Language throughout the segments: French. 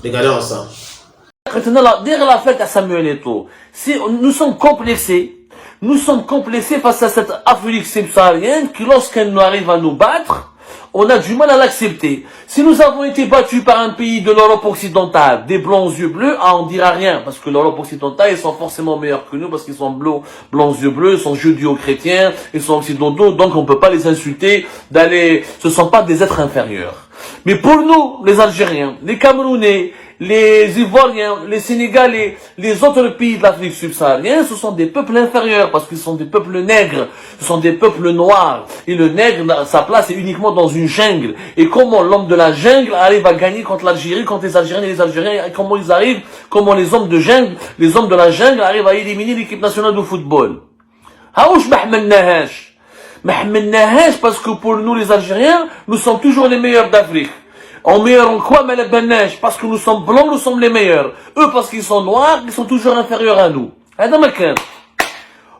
Regardez ensemble. Maintenant, derrière l'affaire de Samuel Eto'o, nous sommes complexés. Nous sommes complexés face à cette Afrique subsaharienne qui, lorsqu'elle nous arrive à nous battre, on a du mal à l'accepter. Si nous avons été battus par un pays de l'Europe occidentale, des blancs aux yeux bleus, on dira rien, parce que l'Europe occidentale, ils sont forcément meilleurs que nous, parce qu'ils sont blancs aux yeux bleus, ils sont judéo-chrétiens, ils sont occidentaux, donc on peut pas les insulter, ce sont pas des êtres inférieurs. Mais pour nous, les Algériens, les Camerounais, les Ivoiriens, les Sénégalais, les autres pays de l'Afrique subsaharienne, ce sont des peuples inférieurs parce qu'ils sont des peuples nègres, ce sont des peuples noirs. Et le nègre, sa place est uniquement dans une jungle. Et comment l'homme de la jungle arrive à gagner contre l'Algérie, contre les Algériens et les Algériens, comment les hommes de jungle, les hommes de la jungle arrivent à éliminer l'équipe nationale de football. Haouch mahmennahash. Mahmennahash parce que pour nous les Algériens, nous sommes toujours les meilleurs d'Afrique. En meilleur en quoi, mais parce que nous sommes blancs, nous sommes les meilleurs. Eux, parce qu'ils sont noirs, ils sont toujours inférieurs à nous. هذا ما كان.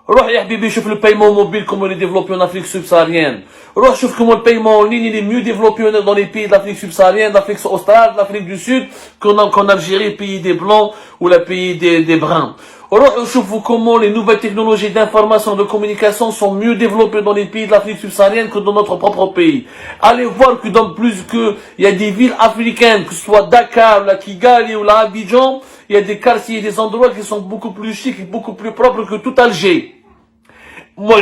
روح يا حبيبي شوف le paiement mobile comment il est développé en Afrique subsaharienne. روح شوف comment le paiement en ligne il est mieux développé dans les pays de l'Afrique subsaharienne, d'Afrique australe, d'Afrique du Sud, qu'en Algérie, pays des blancs ou le pays des bruns. روح شوفوا comment les nouvelles technologies d'information et de communication sont mieux développées dans les pays de l'Afrique subsaharienne que dans notre propre pays. Allez voir que dans il y a des villes africaines, que ce soit Dakar, la Kigali ou la Abidjan, il y a des quartiers, des endroits qui sont beaucoup plus chics et beaucoup plus propres que tout Alger. Moi,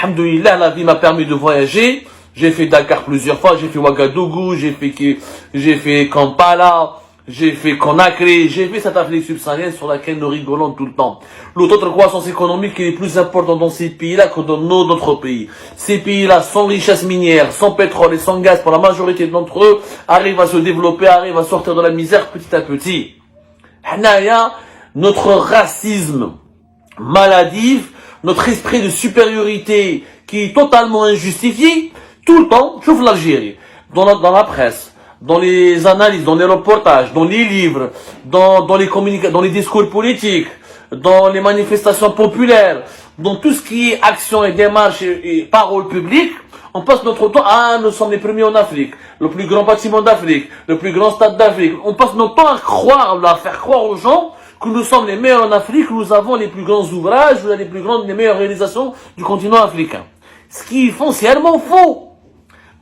alhamdoulilah, la vie m'a permis de voyager. J'ai fait Dakar plusieurs fois, j'ai fait Ouagadougou, j'ai fait Kampala, j'ai fait Conakry, j'ai fait cette Afrique subsaharienne sur laquelle nous rigolons tout le temps. L'autre croissance économique est plus importante dans ces pays-là que dans nos autres pays. Ces pays-là, sans richesse minière, sans pétrole et sans gaz, pour la majorité d'entre eux, arrivent à se développer, arrivent à sortir de la misère petit à petit. Notre racisme maladif, notre esprit de supériorité qui est totalement injustifié, tout le temps, chauffe l'Algérie, dans la presse, dans les analyses, dans les reportages, dans les livres, dans les discours politiques, dans les manifestations populaires, dans tout ce qui est action et démarche et parole publique, on passe notre temps à nous sommes les premiers en Afrique, le plus grand bâtiment d'Afrique, le plus grand stade d'Afrique. On passe notre temps à faire croire aux gens que nous sommes les meilleurs en Afrique, que nous avons les plus grands ouvrages, les meilleures réalisations du continent africain. Ce qui est foncièrement faux.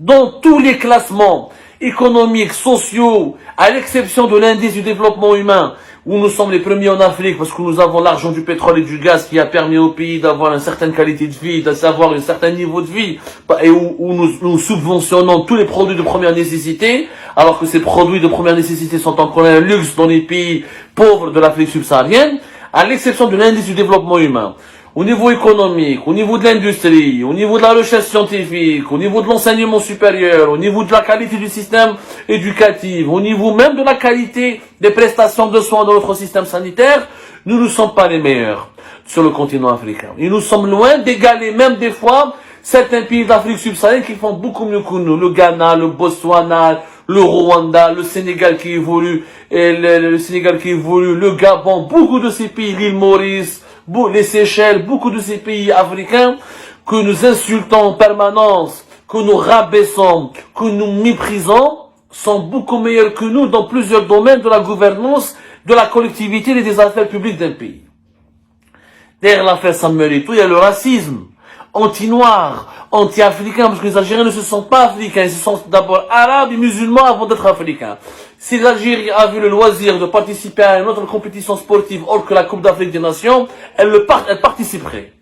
Dans tous les classements économiques, sociaux, à l'exception de l'indice du développement humain, où nous sommes les premiers en Afrique parce que nous avons l'argent du pétrole et du gaz qui a permis au pays d'avoir une certaine qualité de vie, d'avoir un certain niveau de vie, et où nous subventionnons tous les produits de première nécessité, alors que ces produits de première nécessité sont encore un luxe dans les pays pauvres de l'Afrique subsaharienne, à l'exception de l'indice du développement humain. Au niveau économique, au niveau de l'industrie, au niveau de la recherche scientifique, au niveau de l'enseignement supérieur, au niveau de la qualité du système éducatif, au niveau même de la qualité des prestations de soins dans notre système sanitaire, nous ne sommes pas les meilleurs sur le continent africain. Et nous sommes loin d'égaler même des fois certains pays d'Afrique subsaharienne qui font beaucoup mieux que nous. Le Ghana, le Botswana, le Rwanda, le Sénégal qui évolue, le Gabon, beaucoup de ces pays, l'île Maurice, les Seychelles, beaucoup de ces pays africains que nous insultons en permanence, que nous rabaissons, que nous méprisons, sont beaucoup meilleurs que nous dans plusieurs domaines de la gouvernance, de la collectivité et des affaires publiques d'un pays. Derrière l'affaire Samuel Eto'o, il y a le racisme anti-noir, anti-africain, parce que les Algériens ne se sentent pas africains, ils se sentent d'abord arabes et musulmans avant d'être africains. Si l'Algérie a vu le loisir de participer à une autre compétition sportive autre que la Coupe d'Afrique des Nations, elle participerait.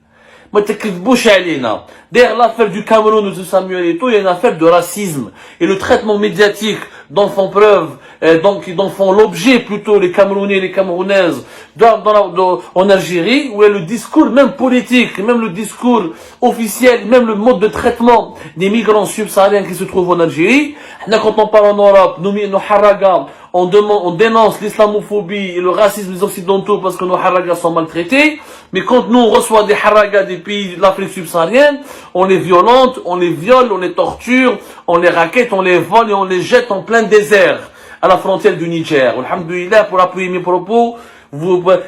Derrière l'affaire du Cameroun de Samuel Eto'o, il y a une affaire de racisme. Et le traitement médiatique dont font preuve, dont font l'objet plutôt les Camerounais et les Camerounaises en Algérie, où il y a le discours même politique, même le discours officiel, même le mode de traitement des migrants subsahariens qui se trouvent en Algérie. Quand on parle en Europe, nous haragas, on dénonce l'islamophobie et le racisme des Occidentaux parce que nos haragas sont maltraités. Mais quand nous on reçoit des haragas des pays de l'Afrique subsaharienne, on les violente, on les viole, on les torture, on les raquette, on les vole et on les jette en plein désert, à la frontière du Niger. Alhamdoulilah, pour appuyer mes propos,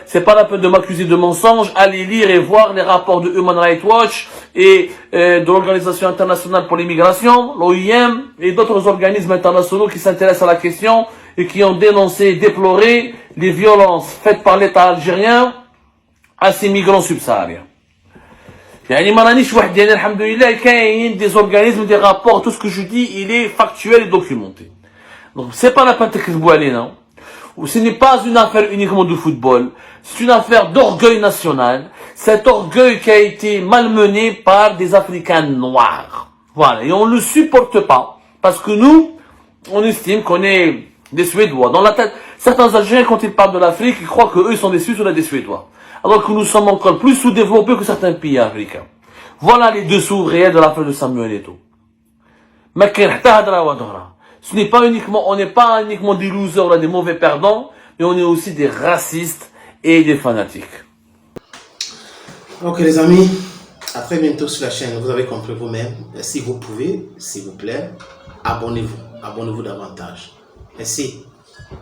C'est pas la peine de m'accuser de mensonge. Allez lire et voir les rapports de Human Rights Watch et de l'Organisation internationale pour l'immigration, l'OIM, et d'autres organismes internationaux qui s'intéressent à la question et qui ont dénoncé, déploré les violences faites par l'État algérien à ces migrants subsahariens. يعني ما رانيش واحد يعني الحمد لله كاين des organismes, des rapports, tout ce que je dis il est factuel et documenté. Donc c'est pas la peine de تكذبوا علينا. Ce n'est pas une affaire uniquement de football, c'est une affaire d'orgueil national, cet orgueil qui a été malmené par des Africains noirs. Voilà, et on ne le supporte pas, parce que nous, on estime qu'on est des Suédois. Dans la tête, certains Algériens, quand ils parlent de l'Afrique, ils croient qu'eux, ils sont des Suisses ou des Suédois. Alors que nous sommes encore plus sous-développés que certains pays africains. Voilà les dessous réels de l'affaire de Samuel Eto'o. Ce n'est pas uniquement, on n'est pas uniquement des losers ou des mauvais perdants, mais on est aussi des racistes et des fanatiques. Ok les amis, à très bientôt sur la chaîne. Vous avez compris vous-même. Si vous pouvez, s'il vous plaît, abonnez-vous. Abonnez-vous davantage. Merci.